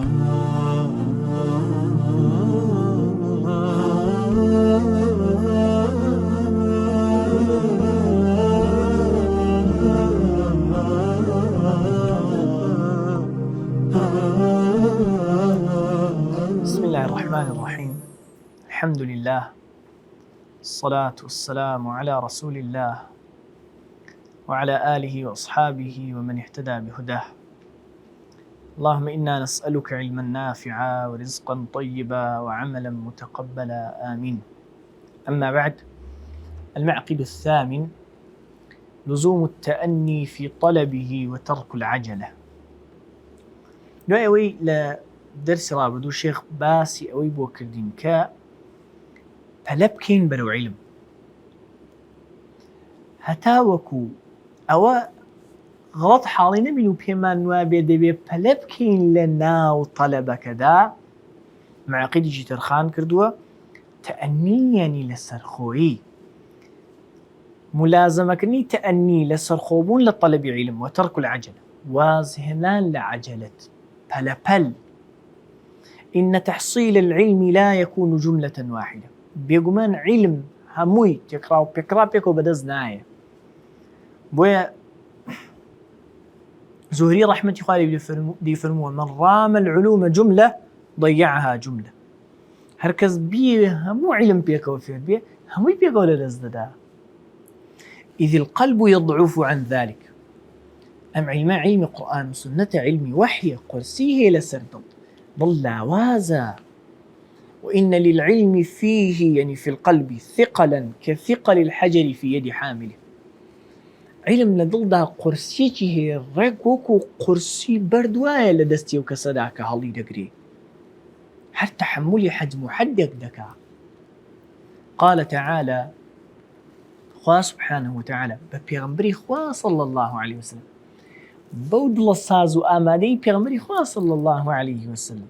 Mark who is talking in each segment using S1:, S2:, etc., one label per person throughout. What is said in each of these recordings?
S1: بسم الله الرحمن الرحيم. الحمد لله، الصلاة والسلام على رسول الله وعلى آله وأصحابه ومن اهتدى بهداه. اللهم إنا نسألك علما نافعا ورزقا طيبا وعملا متقبلا، آمين. أما بعد، المعقد الثامن: لزوم التأني في طلبه وترك العجلة. دوای لدرس رابردوو شێخ باسی ئەوەی بۆ کردین کە پەلە بکەین بەرەو عیلم، هەتا وەکو ئەوە غەڵەت حاڵی نەبین و پێمان وابێ دەبێ پەلە بکەین لە ناو تەلەبەکەدا. معقیدیشی تەرخان کردووە تەئەنی یعنی لە سەرخۆیی، ملازمەکردنی تەئەنی لە سەرخۆبوون لە تەلەبی عیلم و تەرک العەجەلە، وازهێنان لە عەجەلەت پەلەپەل. إن تحصيل العلم لا يكون جملة واحدة. بيقومان علم هموي تقرأ بيقرأ بيكو بدز ناية. بويا زهري رحمة الله دي فرموه: من رام العلوم جملة ضيعها جملة. هركز بيه همو علم بيكو فيه بيه هموي بيكو لدزددا، إذ القلب يضعف عن ذلك. أم علم القرآن وسنة علم وحي قرسيه لسردم ضل وازا. وإن للعلم فيه يعني في القلب ثقلا كثقل الحجر في يد حامله. علم لدلدا قرسيكي هي رقوكو قرسي بردوايا لدستي وكسداك هالي دقري هر تحملي حجم حدك دكا. قال تعالى: خواه سبحانه وتعالى ببيغمبري خواه صلى الله عليه وسلم بودل السازو آمادي بيغمبري خواه صلى الله عليه وسلم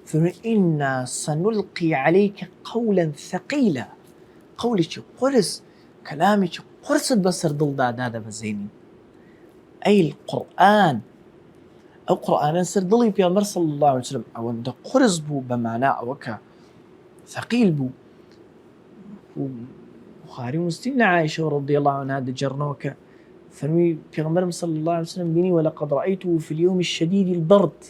S1: فإنا سنلقي عليك قولا ثقيلا. قولك قرس، كلامك قرص بسر دلداد هذا بزيني، أي القرآن أو قرآن سر دلي بيغمبر صلى الله عليه وسلم أو أنت قرص بو بمعنى أوكا ثقيل بو. بخاري ومسلم عائشة رضي الله عنها دجرنوك فرمي بيغمبر صلى الله عليه وسلم بني: ولقد رأيته في اليوم الشديد البرد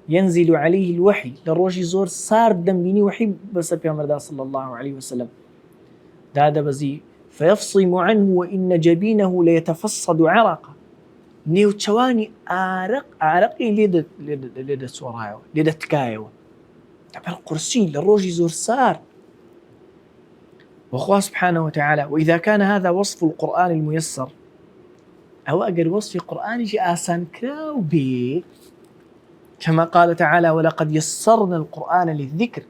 S1: ينزل عليه الوحي. للروجي زور صار دم بني وحي بس بيغمبر صلى الله عليه وسلم دادا بزي فيفصم عنه وإن جبينه ليتفصد عرقا. نيو تشواني عرقي ليدت سورايو ليدت كايو تبع القرسي للروجي زور صار. وخواه سبحانه وتعالى: وإذا كان هذا وصف القرآن الميسر، أو أقر وصف القرآن جاء آسان كراو بي، كما قال تعالى: ولقد يسرنا القرآن للذكر.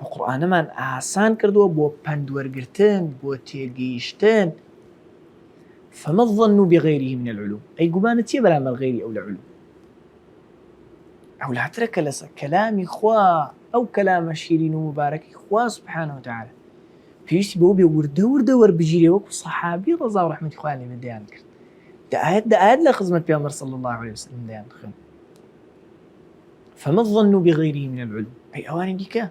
S1: القرآن من آسان كردو بو بندورقرتين بو تيرقيشتين. فما الظن بغيره من العلوم؟ أي قبانة يبلا من غيري أو العلوم أو لا ترك لسا كلامي خواه أو كلام شيرين ومبارك خواه سبحانه وتعالى فيش بوبي ور بجيري وكو صحابي رضا ورحمة إخواني من ديان كرت دا آيات لخزمة بيامر صلى الله عليه وسلم ديان خير. فما الظن بغيره من العلوم؟ أي أواني ديكا.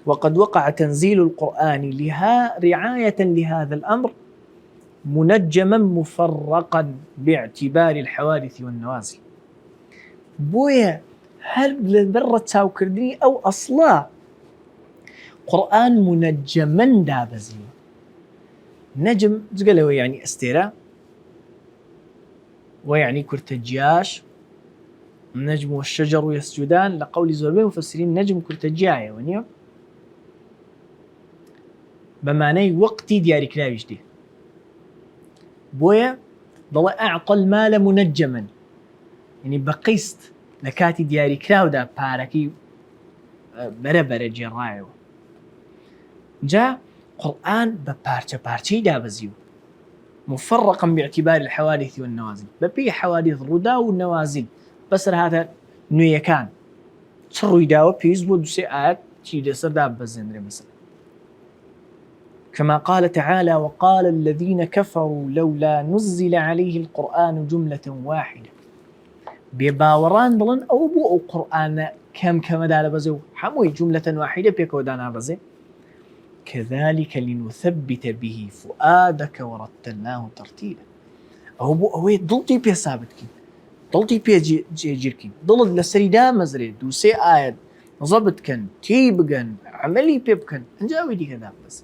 S1: وقد وقع تنزيل القرآن رعاية لهذا الأمر منجما مفرقا باعتبار الحوادث والنوازل. بويا هل برة تاو كردني أو أصلا قرآن منجما دابزي. نجم تقلوا يعني استيرا ويعني كرتجياش. النجم والشجر يسجدان لقول زربين مفسرين نجم كرتجيايا ونيو بمعنى وقتي دياري كلاويش دي. بويا ضل أعطى المال منجما يعني بقيست لكاتي دياري كلاو دا باركي بربر جرايو. جاء قرآن ببارتشي دابزيو مفرقا باعتبار الحوادث والنوازل. ببي حوادث ردا والنوازل بس هذا نوية كان ترو يداوى بيز بود سيئات تيجي سر دابزين مثلا. كما قال تعالى: وقال الذين كفروا لولا نزل عليه القرآن جملة واحدة. بێباوەڕان بڵن ئەو بۆ ئەو قورئانە کەمەدا لە بەزێ و هەمووی جوملة واحدة پێکەوە دانابەزێ كذلك لنثبت به فؤادك ورتلناه ترتيلا ئەو بۆ ئەوەی دڵتی پێ سابتکەین دڵتی پێ جێگیرکەین دڵت لەسەری دامەزرێت دووسێ ئایەت ضبطکەن تی بگەن عملی پێ بکەن ئەنجاوی دیکە دابەزێ.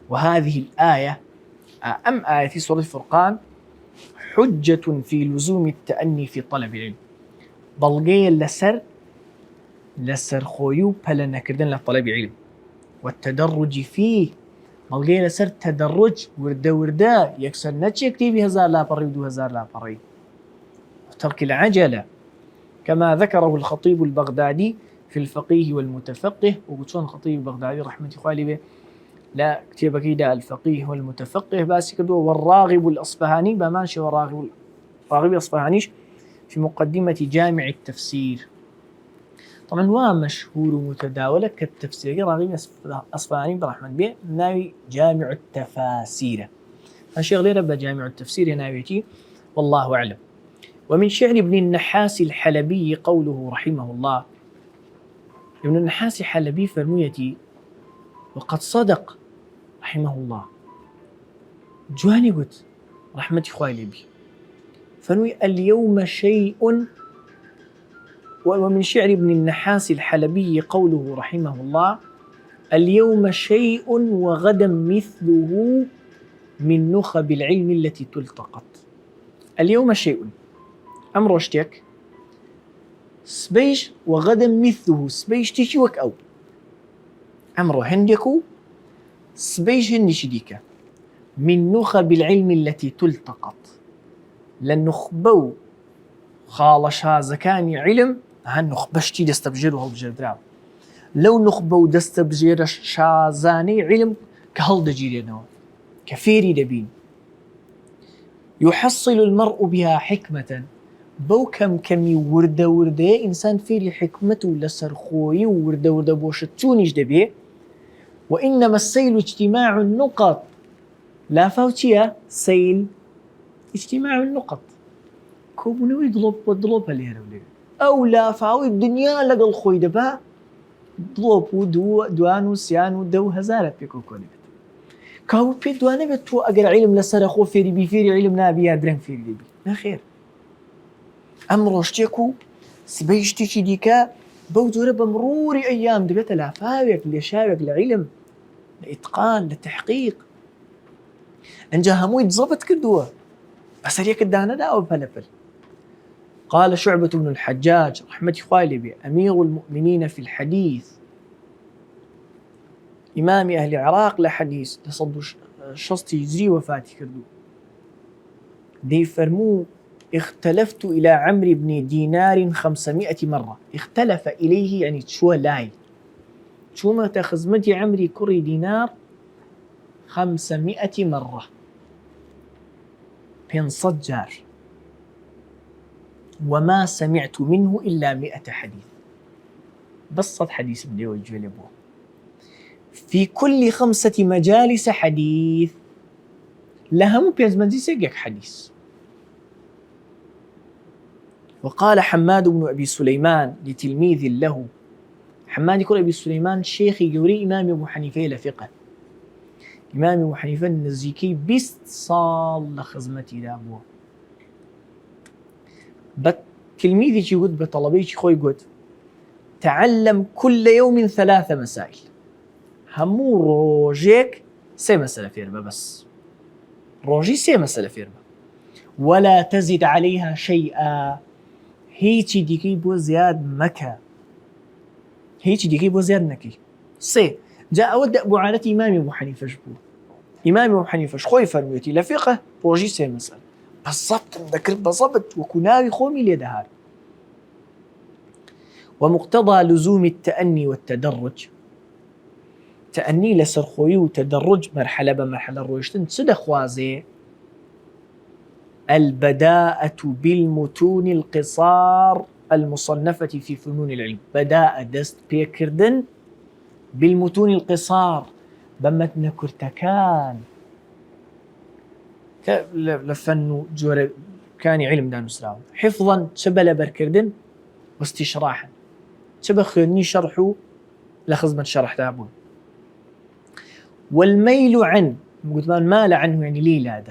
S1: وهذه الآية آية في سورة الفرقان حجة في لزوم التأني في طلب العلم بەڵگەیە لەسەر خۆی و پەلە نەکردن لە طلب علم والتدرج فيه بەڵگەیە لەسەر تەدەڕج وردە یەکسەر نەچێ کتێبی 1000 لاپەڕی و 2000 لاپەڕی وترك العجلة كما ذكره الخطيب البغدادي في الفقيه والمتفقه وقلتون الخطيب البغدادي رحمة الله عليه لا كتب كيدا الفقيه والمتفقه باسي كدو والراغب الأصفهاني بمانش والراغب الأصفهانيش في مقدمة جامع التفسير. طبعا هو مشهور ومتداول كالتفسير راغب الأصفهاني برحمة بيه ناوي جامع التفاسير فالشيخ غير بجامع التفسير ناويتي والله أعلم. ومن شعر ابن النحاس الحلبي قوله رحمه الله ابن النحاس الحلبي فرميتي وقد صدق رحمه الله جواني قلت رحمتي خوالي بي فرمي اليوم شيء. ومن شعر ابن النحاس الحلبي قوله رحمه الله اليوم شيء وغدا مثله من نخب العلم التي تلتقط. اليوم شيء أمر اشتك سبيش وغدا مثله سبيش تيجي وك أو أمر هندكو سبيش هندي شديكا من نخب العلم التي تلتقط لنخبو خالش هذا كان علم هالنخبشتي دستبجره الجدراو لو نخبو دستبجر شازاني علم كهالدجيرينو كفيري دبين يحصل المرء بها حكمة بو كمي وردة إنسان فيري حكمته لسرخوي وردة بوشتونيش دبي. وإنما السيل اجتماع النقط لا فوتيا سيل اجتماع النقط كوبنوي ضلوب هاليرا أو لا فاوي الدنيا لقى الخوي دبا ضلوب ودوان وسيان ودو هزارة بيكو كولبت كاو بي دوانه بتو أجر علم لسرخو فيري بيفيري علم نابي أدرن فيري بي لا خير أمر اشتكو سبيشتي ديكا بوجوره بمرور أيام دبت لا فاوق لشاوق لعلم لإتقان لتحقيق أنجا همو يتظبط كدوه بس هريك الدانة دا أو بلبل. قال شعبة بن الحجاج رحمة خوالي أمير المؤمنين في الحديث إمام أهل العراق لحديث لصدو شصتي يجري وفاتي كردو دي فرمو اختلفت إلى عمرو بن دينار 500 مرة. اختلف إليه يعني شو لاي شو ما تخزمتي عمري كري دينار 500 مرة بينصد جار وما سمعت منه إلا 100 حديث بس صد حديث بدي وجلبه في كل 5 مجالس حديث لها مو بينز مجلس يقك حديث. وقال حماد بن أبي سليمان لتلميذ له حماد يقول أبي سليمان شيخي جوري إمام أبو حنيفة لفقه إمام أبو حنيفة النزيكي 20 صال لخزمتي لابوه تلميذي يقول بطلبي خوي يقول تعلم كل يوم 3 مسائل همو روجيك 6 مسألة فيربا بس روجي 6 مسألة فيربا ولا تزد عليها شيئا هيك ديكي بو زياد مكة هيك ديكي بو زياد نكي سي جاء ود أبو عالتي إمام أبو حنيفة جبو إمام أبو حنيفة خوي فرميتي لفقه روجي 6 مسألة بالضبط مذكر بالضبط وكناوي خومي ليدهار. ومقتضى لزوم التأني والتدرج تأني لسرخوي وتدرج مرحلة بمرحلة رويشتن سد خوازي البداءة بالمتون القصار المصنفة في فنون العلم. بداء دست بيكردن بالمتون القصار بمتن كرتكان لفن جور كاني علم دانوسراون حفظا شبل بركردن واستشراحا شبه خيرني شرحه لخزمة شرح تابون. والميل عن قلت مال عنه يعني لي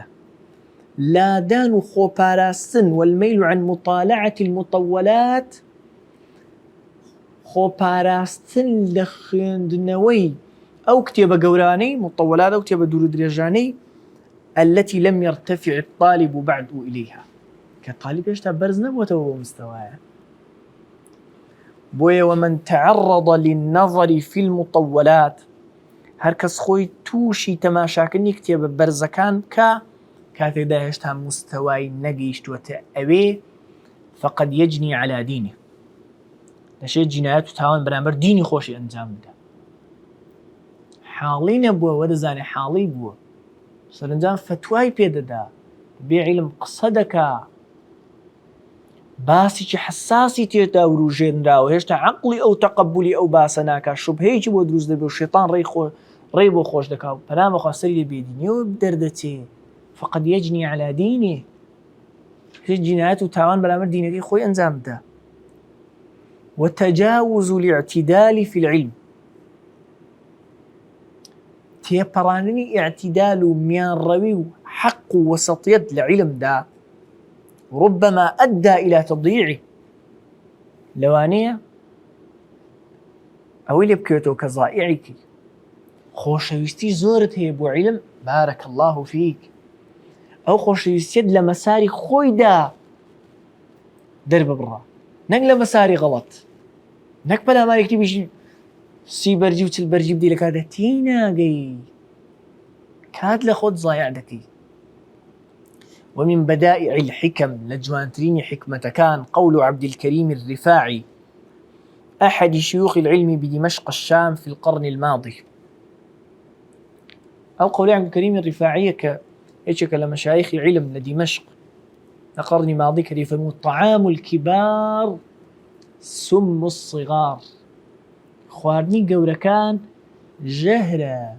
S1: لا دان خوباراستن والميل عن مطالعة المطولات خوباراستن لخندنوي أو كتب قوراني مطولات أو كتب دور درجاني التي لم يرتفع الطالب بعد إليها كطالب يشتغل برزنا وتو مستواه بويا. ومن تعرض للنظر في المطولات هركس خوي توشي تماشاكني كتب برزكان كاتدا هشتا مستواي نقيشت وتأوي فقد يجني على دينه لشي جنايات وتاوان برامبر ديني خوشي انجام ده حالين بوا ودزاني حالي بوا سرنجام فتواي بيددا بعلم قصدك باسي حساسي تيتا وروجين راو هشتا عقلي او تقبلي او باسناكا شبهيجي ودروز دبي والشيطان ريبو خوش دكاو برامبر خاصري بيديني وبدردتي فقد يجني على دينه جنايات وتاوان برامبر ديني خوي انجام ده. وتجاوز الاعتدال في العلم تيبرانني اعتدال ميان روي حق وسطية العلم دا ربما أدى إلى تضييعه لوانية أو اللي بكيتو كضائعك خوشويستي زورت هي بو علم بارك الله فيك أو خوشويستي لمساري خويدا درب برا نقل مساري غلط نك بلا ما يكتب سي برجي وتل برجي بدي لك هذا تينا جاي كاد لخد ضايع دكي. ومن بدائع الحكم لجوانترين حكمة كان قول عبد الكريم الرفاعي أحد شيوخ العلم بدمشق الشام في القرن الماضي أو قول عبد الكريم الرفاعي لمشايخ علم لدمشق القرن الماضي كيف طعام الكبار سم الصغار خواردني قوركان جهرة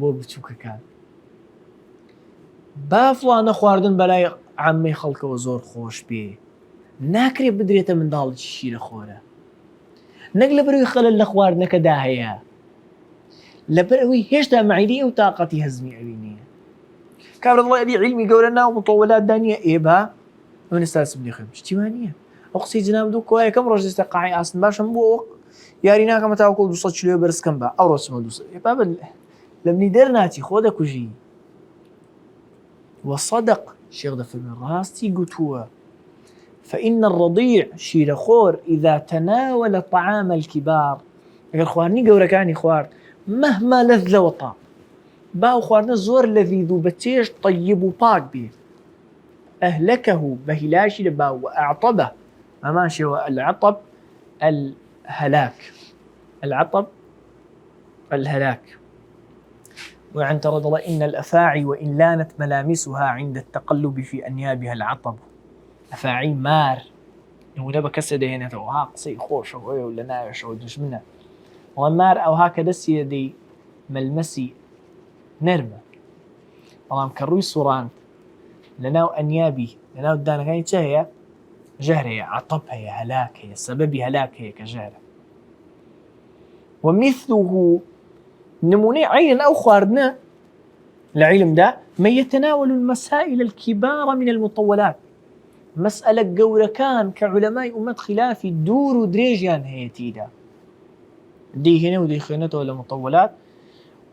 S1: بۆ بچووکەکان با فڵانە خواردن بەلای عامەی خەڵکەوە زۆر خۆش بێ ناکرێت بدرێتە منداڵێکی شیرەخۆرە نەک لەبەرەوەی خەلەل لە خواردنەکەدا هەیە لەبەرەوەی هێشتا مەعیدەی ئەو تاقەتی هەزمی ئەوی نییە کابرا دڵێ ئەبی عیلمی گەورە ناو متۆولاتدا نییە ئێبا ئەو نستاس بلی خوێن شتیوان نییە ئەو قسەی جناب دوو کۆ یەکەم ڕۆژ دەستە قاعی ئاسن باشم بۆ یاری ناکەمە تاوەکو 200 کیلۆ بەرزکەم بە ئەو ڕۆژمە 200 بابل لمني درناتي خودا كوجي. وصدق الشيخ دفر من راستي قتوى فإن الرضيع شيرخور إذا تناول طعام الكبار أقل خوارني قوركاني خوار مهما لذ وطعم باو خوارنا زور لذيذ بتيش طيب وطاق به أهلكه بهلاشي لباو وأعطبه أماشي العطب الهلاك العطب الهلاك. وعن ترد الله إن الأفاعي وإن لانت ملامسها عند التقلب في أنيابها العطب أفاعي مار ونبا كسده هنا تو ها قصي خوش ولا نايش ودش منه ومار أو هكذا سيدي ملمسي نرمة والله مكروي صوران لناو أنيابي لناو الدانا كان يتشهي جهر هي عطب هي هلاك هي سبب هلاك هي كجهر. ومثله نموني عين أو خواردنا العلم ده ما يتناول المسائل الكبار من المطولات مسألة قوركان كعلماء أمة خلافي دور ودريجيان هي تيدا دي هنا ودي خينته ولا مطولات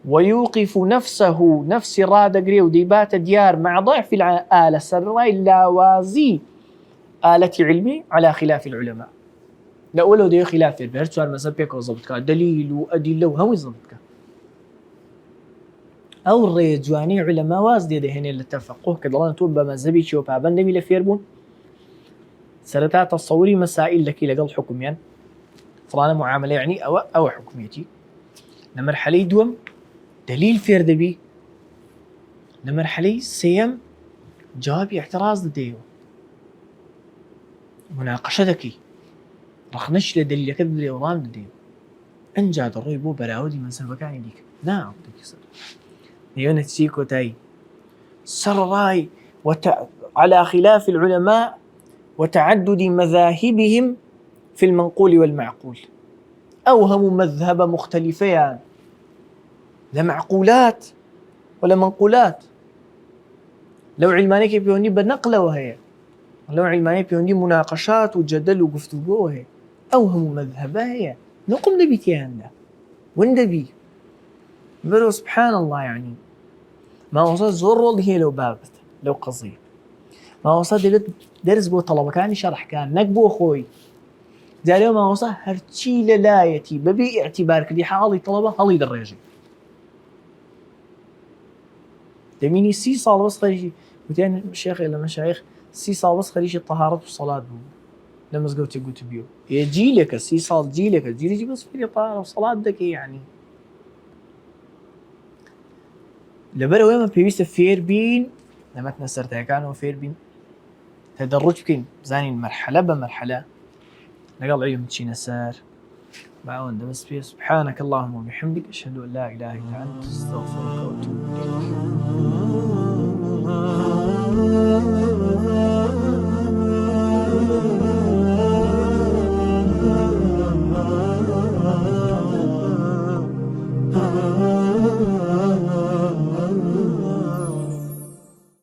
S1: ويوقف نفسه نفس رادة قري وديبات ديار مع ضعف الآلة سراي لاوازي آلة علمي على خلاف العلماء لا ولو دي خلاف البرد سؤال مسبيك وضبطك دليل وأدلة وهو يضبطك أو الرجواني علماء وازدي ده هنا اللي اتفقوه كدلان توب بمذهبي شو بابن دمي لفيربون سرتها تصوري مسائل لك لقل حكم يعني فلانة معاملة يعني أو حكميتي لمرحلة دوم دليل فيردبي لمرحلة سيم جوابي اعتراض ديو مناقشتك رخنش لدليل كذب لي ورام ديو انجاد الرؤي بو براودي من سنفكاني ديك نعم ديك سر يونت سيكو تاي سر راي على خلاف العلماء وتعدد مذاهبهم في المنقول والمعقول. أوهموا مذهب مختلفين، لا معقولات ولا منقولات. لو علمانية بيوني بنقله وهي، لو علمانية بيوني مناقشات وجدل وقفتوقو وهي. أوهموا مذهبها هي نقوم دبيتيهن ده وندبي برو سبحان الله. يعني ما وصل زور والله لو بابت لو قضية ما وصل درس بو طلبة كان شرح كان نقبو أخوي جالي ما وصل هرشي للايتي ببي اعتبارك دي حالي طلبة هالي درجي دميني 6 صال بس خريجي وتين شيخ إلى مشايخ 6 صال بس خريجي الطهارة والصلاة بو لما زقوتي قلت بيو يجي لك 6 صال جي لك جي بس في طهارة وصلاة دك يعني لبرا وين ما بيست فير بين لما تنسرتها كانوا فير بين تدرج بكين زاني مرحلة بمرحلة نقال عليهم تشي نسار معون ده بس فيه. سبحانك اللهم وبحمدك أشهد أن لا إله إلا أنت أستغفرك وأتوب إليك.